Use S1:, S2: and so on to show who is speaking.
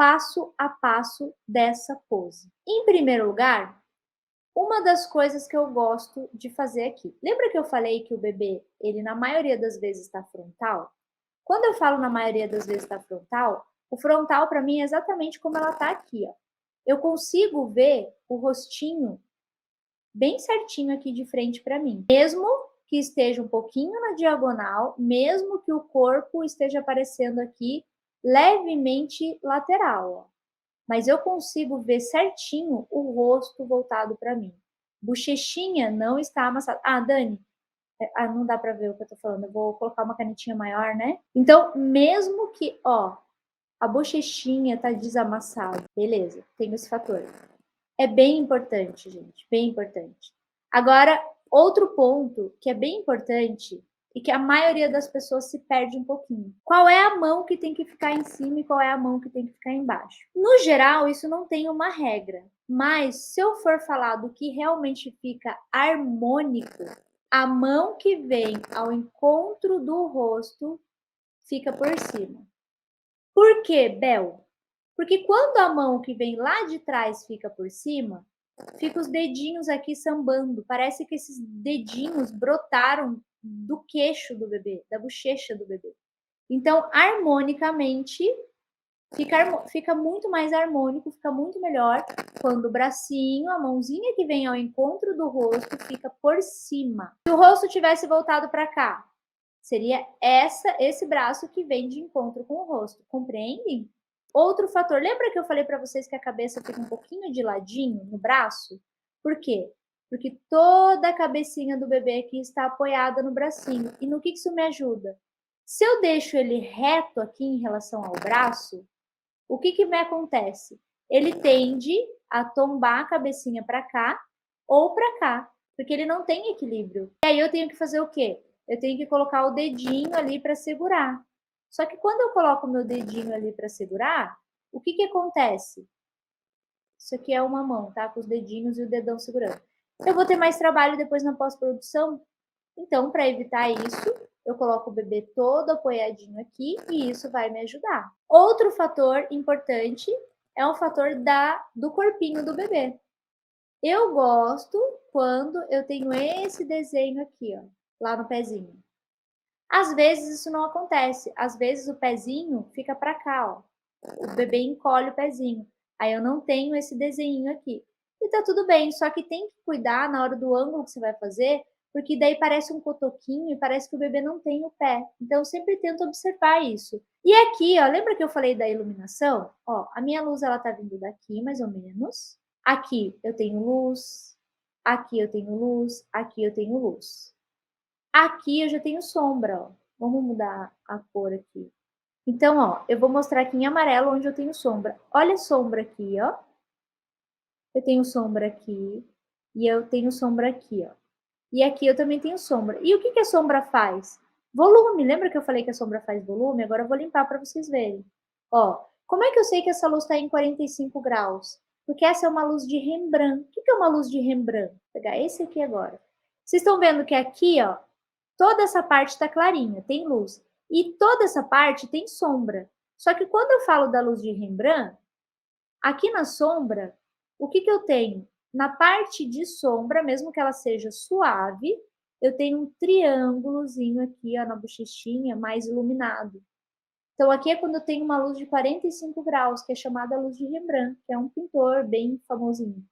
S1: passo a passo dessa pose. Em primeiro lugar, uma das coisas que eu gosto de fazer aqui. Lembra que eu falei que o bebê, ele na maioria das vezes está frontal? Quando eu falo na maioria das vezes está frontal, o frontal para mim é exatamente como ela está aqui, ó. Eu consigo ver o rostinho bem certinho aqui de frente para mim. Mesmo que esteja um pouquinho na diagonal, mesmo que o corpo esteja aparecendo aqui levemente lateral, ó. Mas eu consigo ver certinho o rosto voltado para mim. Bochechinha não está amassada. Ah, Dani, não dá para ver o que eu tô falando. Eu vou colocar uma canetinha maior, né? Então, mesmo que, ó, a bochechinha tá desamassada, beleza, tem esse fator. É bem importante, gente, bem importante. Agora, outro ponto que é bem importante e que a maioria das pessoas se perde um pouquinho. Qual é a mão que tem que ficar em cima e qual é a mão que tem que ficar embaixo? No geral, isso não tem uma regra, mas se eu for falar do que realmente fica harmônico, a mão que vem ao encontro do rosto fica por cima. Por quê, Bel? Porque quando a mão que vem lá de trás fica por cima, fica os dedinhos aqui sambando. Parece que esses dedinhos brotaram do queixo do bebê, da bochecha do bebê. Então, harmonicamente, fica muito mais harmônico, fica muito melhor quando o bracinho, a mãozinha que vem ao encontro do rosto, fica por cima. Se o rosto tivesse voltado para cá, seria esse braço que vem de encontro com o rosto, compreendem? Outro fator, lembra que eu falei para vocês que a cabeça fica um pouquinho de ladinho no braço? Por quê? Porque toda a cabecinha do bebê aqui está apoiada no bracinho. E no que isso me ajuda? Se eu deixo ele reto aqui em relação ao braço, o que me acontece? Ele tende a tombar a cabecinha para cá ou para cá, porque ele não tem equilíbrio. E aí eu tenho que fazer o quê? Eu tenho que colocar o dedinho ali para segurar. Só que quando eu coloco o meu dedinho ali para segurar, o que acontece? Isso aqui é uma mão, tá? Com os dedinhos e o dedão segurando. Eu vou ter mais trabalho depois na pós-produção. Então, para evitar isso, eu coloco o bebê todo apoiadinho aqui e isso vai me ajudar. Outro fator importante é o fator do corpinho do bebê. Eu gosto quando eu tenho esse desenho aqui, ó, lá no pezinho. Às vezes isso não acontece, às vezes o pezinho fica para cá, ó. O bebê encolhe o pezinho. Aí eu não tenho esse desenho aqui. E tá tudo bem, só que tem que cuidar na hora do ângulo que você vai fazer, porque daí parece um cotoquinho e parece que o bebê não tem o pé. Então eu sempre tento observar isso. E aqui, ó, lembra que eu falei da iluminação? Ó, a minha luz ela tá vindo daqui, mais ou menos. Aqui eu tenho luz, aqui eu tenho luz, aqui eu tenho luz. Aqui eu já tenho sombra, ó. Vamos mudar a cor aqui. Então, ó, eu vou mostrar aqui em amarelo onde eu tenho sombra. Olha a sombra aqui, ó. Eu tenho sombra aqui e eu tenho sombra aqui, ó. E aqui eu também tenho sombra. E o que a sombra faz? Volume. Lembra que eu falei que a sombra faz volume? Agora eu vou limpar para vocês verem. Ó, como é que eu sei que essa luz está em 45 graus? Porque essa é uma luz de Rembrandt. O que é uma luz de Rembrandt? Vou pegar esse aqui agora. Vocês estão vendo que aqui, ó, toda essa parte está clarinha, tem luz. E toda essa parte tem sombra. Só que quando eu falo da luz de Rembrandt, aqui na sombra, o que eu tenho? Na parte de sombra, mesmo que ela seja suave, eu tenho um triângulozinho aqui, ó, na bochechinha, mais iluminado. Então, aqui é quando eu tenho uma luz de 45 graus, que é chamada luz de Rembrandt, que é um pintor bem famosinho.